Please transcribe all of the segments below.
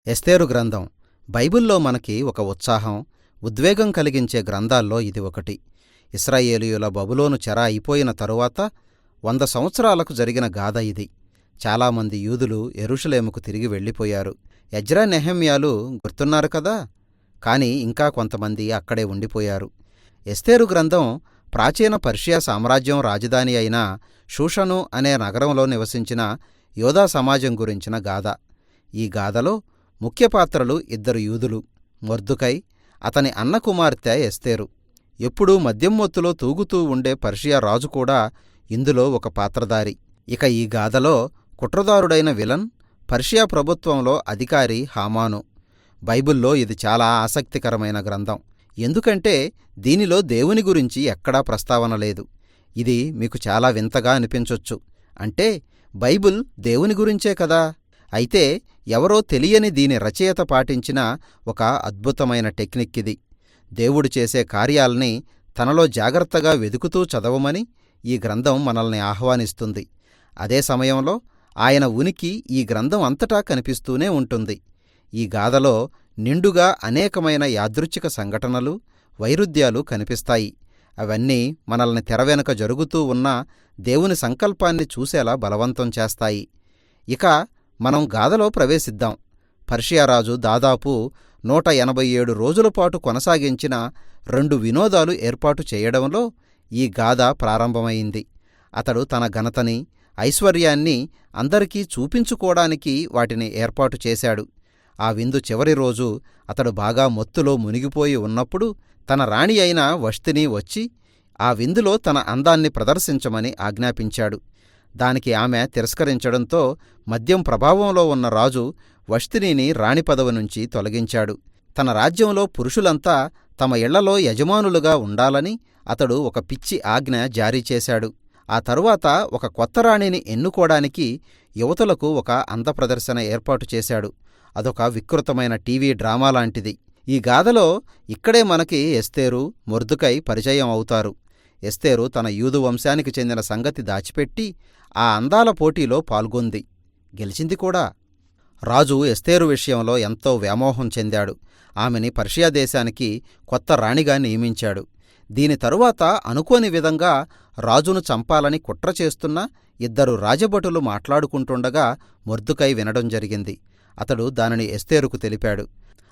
ఎస్తేరు గ్రంథం బైబిల్లో మనకి ఒక ఉత్సాహం, ఉద్వేగం కలిగించే గ్రంథాల్లో ఇది ఒకటి. ఇశ్రాయేలీయుల బబులోను చెర అయిపోయిన తరువాత 100 సంవత్సరాలకు జరిగిన గాథ ఇది. చాలామంది యూదులు యెరూషలేముకు తిరిగి వెళ్ళిపోయారు. ఎజ్రా, నెహెమ్యాలు గుర్తున్నారు కదా. కాని ఇంకా కొంతమంది అక్కడే ఉండిపోయారు. ఎస్తేరు గ్రంథం ప్రాచీన పర్షియా సామ్రాజ్యం రాజధాని అయిన షూషను అనే నగరంలో నివసించిన యోధా సమాజం గురించిన గాథ. ఈ గాథలో ముఖ్య పాత్రలు 2 యూదులు, మొర్దుకై, అతని అన్న కుమార్తె ఎస్తేరు. ఎప్పుడూ మద్యం మత్తులో తూగుతూ ఉండే పర్షియా రాజు కూడా ఇందులో ఒక పాత్రధారి. ఇక ఈ గాథలో కుట్రదారుడైన విలన్ పర్షియా ప్రభుత్వంలో అధికారి హామాను. బైబిల్లో ఇది చాలా ఆసక్తికరమైన గ్రంథం. ఎందుకంటే దీనిలో దేవుని గురించి ఎక్కడా ప్రస్తావన లేదు. ఇది మీకు చాలా వింతగా అనిపించొచ్చు. అంటే బైబిల్ దేవుని గురించే కదా. అయితే ఎవరో తెలియని దీని రచయిత పాటించిన ఒక అద్భుతమైన టెక్నిక్ ఇది. దేవుడు చేసే కార్యాల్ని తనలో జాగ్రత్తగా వెదుకుతూ చదవమని ఈ గ్రంథం మనల్ని ఆహ్వానిస్తుంది. అదే సమయంలో ఆయన ఉనికి ఈ గ్రంథం అంతటా కనిపిస్తూనే ఉంటుంది. ఈ గాథలో నిండుగా అనేకమైన యాదృచ్ఛిక సంఘటనలు, వైరుధ్యాలు కనిపిస్తాయి. అవన్నీ మనల్ని తెరవెనుక జరుగుతూ ఉన్న దేవుని సంకల్పాన్ని చూసేలా బలవంతం చేస్తాయి. ఇక మనం గాథలో ప్రవేశిద్దాం. పర్షియారాజు దాదాపు 187 రోజులపాటు కొనసాగించిన 2 వినోదాలు ఏర్పాటు చేయడంలో ఈ గాథ ప్రారంభమైంది. అతడు తన ఘనతని, ఐశ్వర్యాన్ని అందరికీ చూపించుకోవడానికి వాటిని ఏర్పాటు చేశాడు. ఆ విందు చివరి రోజు అతడు బాగా మత్తులో మునిగిపోయి ఉన్నప్పుడు తన రాణి అయిన వష్తిని వచ్చి ఆ విందులో తన అందాన్ని ప్రదర్శించమని ఆజ్ఞాపించాడు. దానికి ఆమె తిరస్కరించడంతో మద్యం ప్రభావంలో ఉన్న రాజు వష్తిని రాణి పదవి నుంచి తొలగించాడు. తన రాజ్యంలో పురుషులంతా తమ ఇళ్లలో యజమానులుగా ఉండాలని అతడు ఒక పిచ్చి ఆజ్ఞ జారీ చేశాడు. ఆ తరువాత ఒక కొత్త రాణిని ఎన్నుకోడానికి యువతులకు ఒక అందప్రదర్శన ఏర్పాటు చేశాడు. అదొక వికృతమైన టీవీ డ్రామా లాంటిది. ఈ గాథలో ఇక్కడే మనకి ఎస్తేరు, మొర్దుకై పరిచయం అవుతారు. ఎస్తేరు తన యూదు వంశానికి చెందిన సంగతి దాచిపెట్టి ఆ అందాల పోటీలో పాల్గొంది, గెలిచింది కూడా. రాజు ఎస్తేరు విషయంలో ఎంతో వ్యామోహం చెందాడు. ఆమెని పర్షియా దేశానికి కొత్త రాణిగా నియమించాడు. దీని తరువాత అనుకోని విధంగా రాజును చంపాలని కుట్ర చేస్తున్న 2 రాజభటులు మాట్లాడుకుంటుండగా మొర్దుకై వినడం జరిగింది. అతడు దానిని ఎస్తేరుకు తెలిపాడు.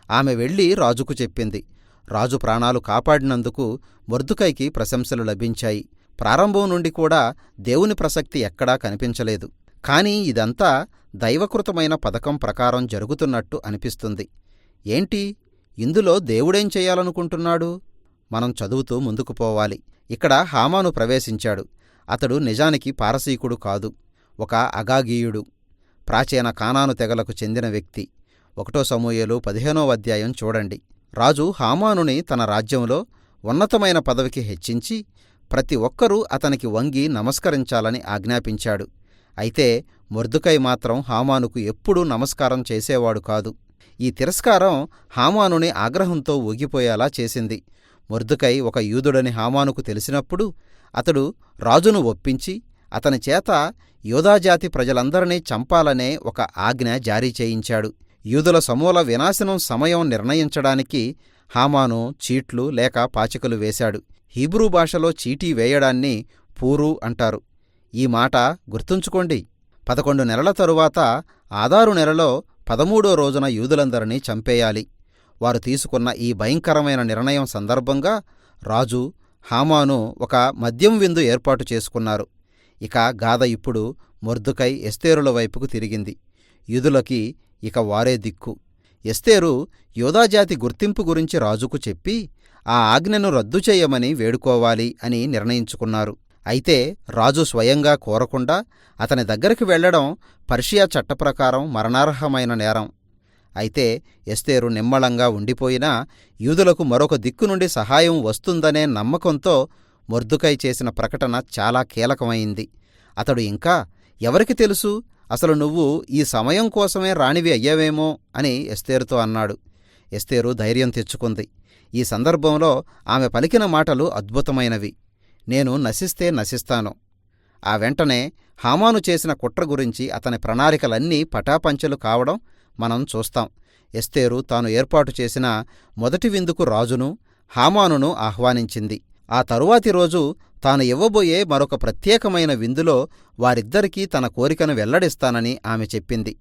ఆమె వెళ్లి రాజుకు చెప్పింది. రాజు ప్రాణాలు కాపాడినందుకు మొర్దుకైకి ప్రశంసలు లభించాయి. ప్రారంభం నుండి కూడా దేవుని ప్రసక్తి ఎక్కడా కనిపించలేదు. కాని ఇదంతా దైవకృతమైన పథకం ప్రకారం జరుగుతున్నట్టు అనిపిస్తుంది. ఏంటి ఇందులో దేవుడేం చెయ్యాలనుకుంటున్నాడు? మనం చదువుతూ ముందుకు పోవాలి. ఇక్కడ హామాను ప్రవేశించాడు. అతడు నిజానికి పారసీకుడు కాదు, ఒక అగాగీయుడు. ప్రాచీన కానాను తెగలకు చెందిన వ్యక్తి. 1 సమూయేలు 15వ అధ్యాయం చూడండి. రాజు హామానుని తన రాజ్యంలో ఉన్నతమైన పదవికి హెచ్చించి ప్రతి ఒక్కరూ అతనికి వంగి నమస్కరించాలని ఆజ్ఞాపించాడు. అయితే మొర్దుకై మాత్రం హామానుకు ఎప్పుడూ నమస్కారం చేసేవాడు కాదు. ఈ తిరస్కారం హామానుని ఆగ్రహంతో ఊగిపోయేలా చేసింది. మొర్దుకై ఒక యూదుడని హామానుకు తెలిసినప్పుడు అతడు రాజును ఒప్పించి అతని చేత యూదాజాతి ప్రజలందరినీ చంపాలనే ఒక ఆజ్ఞ జారీ చేయించాడు. యూదుల సమూల వినాశనం సమయం నిర్ణయించడానికి హామాను చీట్లు లేక పాచికలు వేశాడు. హీబ్రూ భాషలో చీటీ వేయడాన్ని పూరు అంటారు. ఈ మాట గుర్తుంచుకోండి. 11 నెలల తరువాత ఆదారు నెలలో 13వ రోజున యూదులందరినీ చంపేయాలి. వారు తీసుకున్న ఈ భయంకరమైన నిర్ణయం సందర్భంగా రాజు, హామాను ఒక మద్యం విందు ఏర్పాటు చేసుకున్నారు. ఇక గాథ ఇప్పుడు మొర్దుకై, ఎస్తేరుల వైపుకు తిరిగింది. యూదులకి ఇక వారే దిక్కు. ఎస్తేరు యూదాజాతి గుర్తింపు గురించి రాజుకు చెప్పి ఆ ఆజ్ఞను రద్దు చేయమని వేడుకోవాలి అని నిర్ణయించుకున్నారు. అయితే రాజు స్వయంగా కోరకుండా అతని దగ్గరికి వెళ్లడం పర్షియా చట్టప్రకారం మరణార్హమైన నేరం. అయితే ఎస్తేరు నిమ్మళంగా ఉండిపోయినా యూదులకు మరొక దిక్కు నుండి సహాయం వస్తుందనే నమ్మకంతో మొర్దుకై చేసిన ప్రకటన చాలా కీలకమైంది. అతడు ఇంకా, ఎవరికి తెలుసు, అసలు నువ్వు ఈ సమయం కోసమే రాణివి అయ్యావేమో అని ఎస్తేరుతో అన్నాడు. ఎస్తేరు ధైర్యం తెచ్చుకుంది. ఈ సందర్భంలో ఆమె పలికిన మాటలు అద్భుతమైనవి. నేను నశిస్తే నశిస్తాను. ఆ వెంటనే హామాను చేసిన కుట్ర గురించి అతని ప్రణాళికలన్నీ పటాపంచలు కావడం మనం చూస్తాం. ఎస్తేరు తాను ఏర్పాటు చేసిన మొదటి విందుకు రాజును హామానును ఆహ్వానించింది. ఆ తరువాతి రోజు తాను ఇవ్వబోయే మరొక ప్రత్యేకమైన విందులో వారిద్దరికీ తన కోరికను వెల్లడిస్తానని ఆమె చెప్పింది.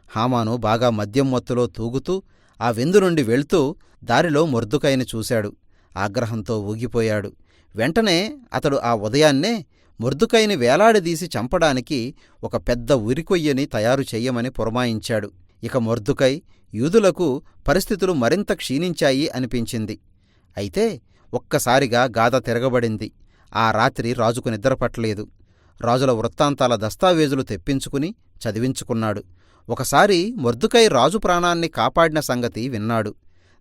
హామాను బాగా మద్యం మత్తులో తూగుతూ ఆ విందు నుండి వెళ్తూ దారిలో మొర్దుకైని చూశాడు. ఆగ్రహంతో ఊగిపోయాడు. వెంటనే అతడు ఆ ఉదయాన్నే మొర్దుకైని వేలాడదీసి చంపడానికి ఒక పెద్ద ఉరికొయ్యని తయారు చెయ్యమని పురమాయించాడు. ఇక మొర్దుకై యూదులకు పరిస్థితులు మరింత క్షీణించాయి అనిపించింది. అయితే ఒక్కసారిగా గాథ తిరగబడింది. ఆ రాత్రి రాజుకు నిద్రపట్టలేదు. రాజుల వృత్తాంతాల దస్తావేజులు తెప్పించుకుని చదివించుకున్నాడు. ఒకసారి మొర్దుకై రాజు ప్రాణాన్ని కాపాడిన సంగతి విన్నాడు.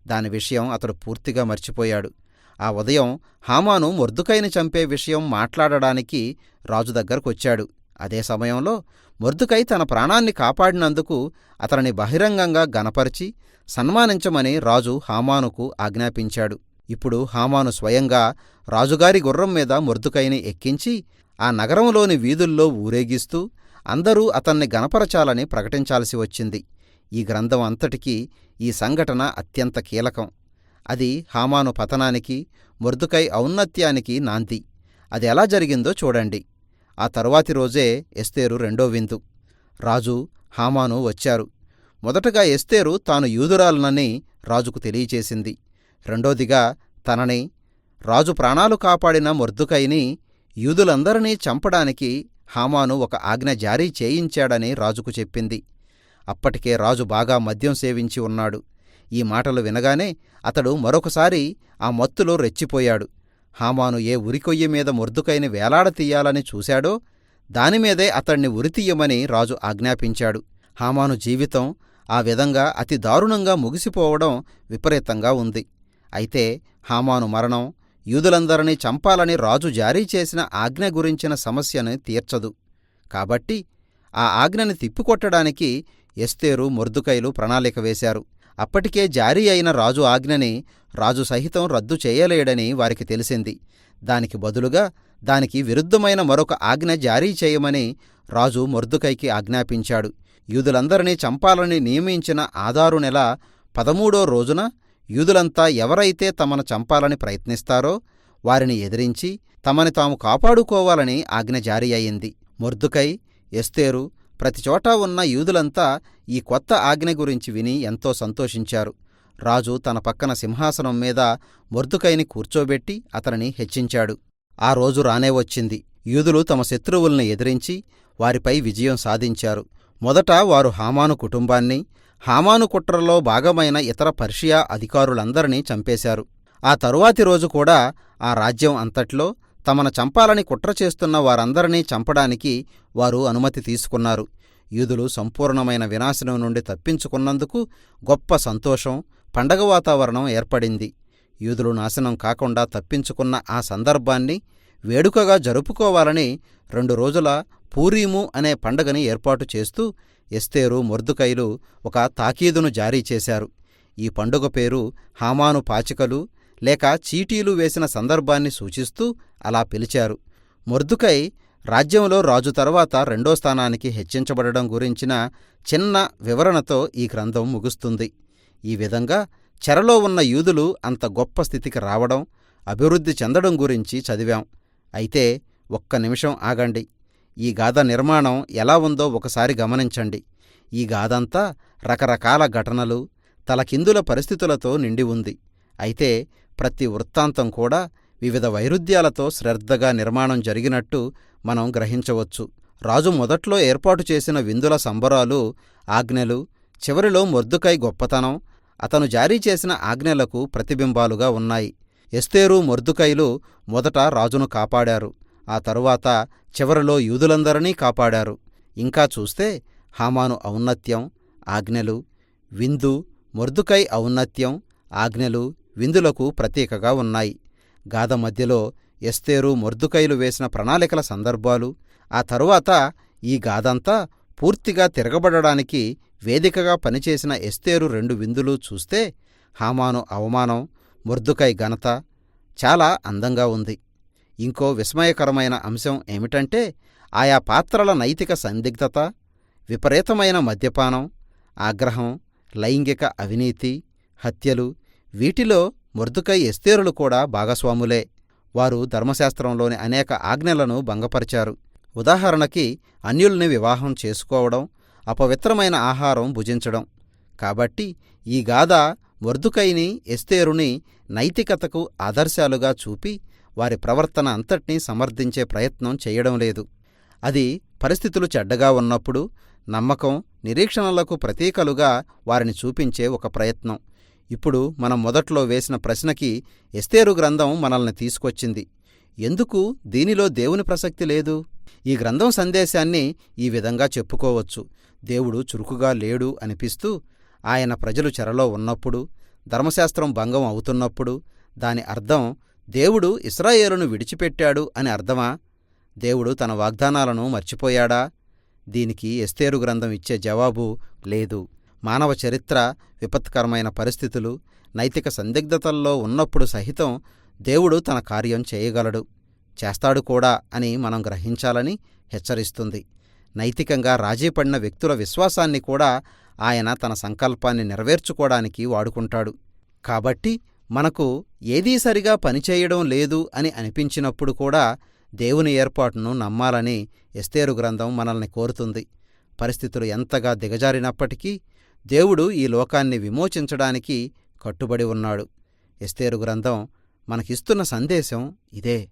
దాని విషయం అతడు పూర్తిగా మర్చిపోయాడు. ఆ ఉదయం హామాను మొర్దుకైని చంపే విషయం మాట్లాడడానికి రాజు దగ్గరకొచ్చాడు. అదే సమయంలో మొర్దుకై తన ప్రాణాన్ని కాపాడినందుకు అతనిని బహిరంగంగా గనపరిచి సన్మానించమని రాజు హామానుకు ఆజ్ఞాపించాడు. ఇప్పుడు హామాను స్వయంగా రాజుగారి గుర్రం మీద మొర్దుకైని ఎక్కించి ఆ నగరంలోని వీధుల్లో ఊరేగిస్తూ అందరూ అతన్ని గనపరచాలని ప్రకటించాల్సి వచ్చింది. ఈ గ్రంథం అంతటికీ ఈ సంఘటన అత్యంత కీలకం. అది హామాను పతనానికి, మొర్దుకై ఔన్నత్యానికి నాంది. అది ఎలా జరిగిందో చూడండి. ఆ తరువాతి రోజే ఎస్తేరు రెండో విందు. రాజు, హామాను వచ్చారు. మొదటగా ఎస్తేరు తాను యూదురాలనని రాజుకు తెలియచేసింది. రెండోదిగా తనని, రాజు ప్రాణాలు కాపాడిన మొర్దుకైని, యూదులందరినీ చంపడానికి హామాను ఒక ఆజ్ఞ జారీ చేయించాడని రాజుకు చెప్పింది. అప్పటికే రాజు బాగా మద్యం సేవించి ఉన్నాడు. ఈ మాటలు వినగానే అతడు మరొకసారి ఆ మత్తులో రెచ్చిపోయాడు. హామాను ఏ ఉరికొయ్య మీద మొర్దుకైని వేలాడతీయాలని చూశాడో దానిమీదే అతణ్ణి ఉరితీయమని రాజు ఆజ్ఞాపించాడు. హామాను జీవితం ఆ విధంగా అతి దారుణంగా ముగిసిపోవడం విపరీతంగా ఉంది. అయితే హామాను మరణం యూదులందరినీ చంపాలని రాజు జారీ చేసిన ఆజ్ఞ గురించిన సమస్యను తీర్చదు. కాబట్టి ఆ ఆజ్ఞని తిప్పికొట్టడానికి ఎస్తేరు, మొర్దుకైలు ప్రణాళిక వేశారు. అప్పటికే జారీ అయిన రాజు ఆజ్ఞని రాజు సహితం రద్దు చేయలేడని వారికి తెలిసింది. దానికి బదులుగా దానికి విరుద్ధమైన మరొక ఆజ్ఞ జారీ చేయమని రాజు మొర్దుకైకి ఆజ్ఞాపించాడు. యూదులందరినీ చంపాలని నియమించిన ఆదారు నెల 13వ రోజున యూదులంతా ఎవరైతే తమను చంపాలని ప్రయత్నిస్తారో వారిని ఎదిరించి తమని తాము కాపాడుకోవాలని ఆజ్ఞ జారీ అయింది. మొర్దుకై, ఎస్తేరు, ప్రతిచోటా ఉన్న యూదులంతా ఈ కొత్త ఆజ్ఞ గురించి విని ఎంతో సంతోషించారు. రాజు తన పక్కన సింహాసనం మీద మొర్దుకైని కూర్చోబెట్టి అతనిని హెచ్చించాడు. ఆ రోజు రానే వచ్చింది. యూదులు తమ శత్రువుల్ని ఎదిరించి వారిపై విజయం సాధించారు. మొదట వారు హామాను కుటుంబాన్ని, హామాను కుట్రలో భాగమైన ఇతర పర్షియా అధికారులందరినీ చంపేశారు. ఆ తరువాతి రోజు కూడా ఆ రాజ్యం అంతట్లో తమను చంపాలని కుట్ర చేస్తున్న వారందరినీ చంపడానికి వారు అనుమతి తీసుకున్నారు. యూదులు సంపూర్ణమైన వినాశనం నుండి తప్పించుకున్నందుకు గొప్ప సంతోషం, పండగ వాతావరణం ఏర్పడింది. యూదులు నాశనం కాకుండా తప్పించుకున్న ఆ సందర్భాన్ని వేడుకగా జరుపుకోవాలని 2 రోజుల పూరీము అనే పండగని ఏర్పాటు చేస్తూ ఎస్తేరు, మొర్దుకైలు ఒక తాకీదును జారీ చేశారు. ఈ పండుగ పేరు హామాను పాచికలు లేక చీటీలు వేసిన సందర్భాన్ని సూచిస్తూ అలా పిలిచారు. మొర్దుకై రాజ్యంలో రాజు తర్వాత 2వ స్థానానికి హెచ్చించబడడం గురించిన చిన్న వివరణతో ఈ గ్రంథం ముగుస్తుంది. ఈ విధంగా చెరలో ఉన్న యూదులు అంత గొప్ప స్థితికి రావడం, అభివృద్ధి చెందడం గురించి చదివాం. అయితే ఒక్క నిమిషం ఆగండి. ఈ గాథ నిర్మాణం ఎలా ఉందో ఒకసారి గమనించండి. ఈ గాథంతా రకరకాల ఘటనలు, తలకిందుల పరిస్థితులతో నిండి ఉంది. అయితే ప్రతి వృత్తాంతం కూడా వివిధ వైరుధ్యాలతో శ్రద్ధగా నిర్మాణం జరిగినట్టు మనం గ్రహించవచ్చు. రాజు మొదట్లో ఏర్పాటు చేసిన విందుల సంబరాలు, ఆజ్ఞలు, చివరిలో మొర్దుకై గొప్పతనం, అతను జారీ చేసిన ఆజ్ఞలకు ప్రతిబింబాలుగా ఉన్నాయి. ఎస్తేరు, మొర్దుకైలు మొదట రాజును కాపాడారు. ఆ తరువాత చివరిలో యూదులందరినీ కాపాడారు. ఇంకా చూస్తే హామాను ఔన్నత్యం, ఆజ్ఞలు, విందు, మొర్దుకై ఔన్నత్యం, ఆజ్ఞలు, విందులకు ప్రతీకగా ఉన్నాయి. గాథ మధ్యలో ఎస్తేరు, మొర్దుకైలు వేసిన ప్రణాళికల సందర్భాలు, ఆ తరువాత ఈ గాథంతా పూర్తిగా తిరగబడడానికి వేదికగా పనిచేసిన ఎస్తేరు 2 విందులు చూస్తే హామాను అవమానం, మొర్దుకై ఘనత చాలా అందంగా ఉంది. ఇంకో విస్మయకరమైన అంశం ఏమిటంటే ఆయా పాత్రల నైతిక సందిగ్ధత, విపరీతమైన మద్యపానం, ఆగ్రహం లైంగిక అవినీతి, హత్యలు, వీటిలో మొర్దెకై ఎస్తేరులు కూడా భాగస్వాములే. వారు ధర్మశాస్త్రంలోని అనేక ఆజ్ఞలను భంగపరిచారు. ఉదాహరణకి అన్యుల్ని వివాహం చేసుకోవడం, అపవిత్రమైన ఆహారం భుజించడం. కాబట్టి ఈ గాథ మొర్దెకైని, ఎస్తేరుని నైతికతకు ఆదర్శాలుగా చూపి వారి ప్రవర్తన అంతటినీ సమర్థించే ప్రయత్నం చేయడం లేదు. అది పరిస్థితులు చెడ్డగా ఉన్నప్పుడు నమ్మకం, నిరీక్షణలకు ప్రతీకలుగా వారిని చూపించే ఒక ప్రయత్నం. ఇప్పుడు మనం మొదట్లో వేసిన ప్రశ్నకి ఎస్తేరు గ్రంథం మనల్ని తీసుకొచ్చింది. ఎందుకు దీనిలో దేవుని ప్రసక్తి లేదు? ఈ గ్రంథం సందేశాన్ని ఈ విధంగా చెప్పుకోవచ్చు. దేవుడు చురుకుగా లేడు అనిపిస్తూ, ఆయన ప్రజలు చెరలో ఉన్నప్పుడు, ధర్మశాస్త్రం భంగం అవుతున్నప్పుడు దాని అర్థం దేవుడు ఇశ్రాయేలును విడిచిపెట్టాడు అని అర్థమా? దేవుడు తన వాగ్దానాలను మర్చిపోయాడా? దీనికి ఎస్తేరు గ్రంథం ఇచ్చే జవాబు లేదు. మానవ చరిత్ర విపత్కరమైన పరిస్థితులు, నైతిక సందిగ్ధతల్లో ఉన్నప్పుడు సహితం దేవుడు తన కార్యం చేయగలడు, చేస్తాడు కూడా అని మనం గ్రహించాలని హెచ్చరిస్తుంది. నైతికంగా రాజీపడిన వ్యక్తుల విశ్వాసాన్ని కూడా ఆయన తన సంకల్పాన్ని నెరవేర్చుకోవడానికి వాడుకుంటాడు. కాబట్టి మనకు ఏదీ సరిగా పనిచేయడం లేదు అని అనిపించినప్పుడు కూడా దేవుని ఏర్పాటును నమ్మాలని ఎస్తేరు గ్రంథం మనల్ని కోరుతుంది. పరిస్థితులు ఎంతగా దిగజారినప్పటికీ దేవుడు ఈ లోకాన్ని విమోచించడానికి కట్టుబడి ఉన్నాడు. ఎస్తేరు గ్రంథం మనకిస్తున్న సందేశం ఇదే.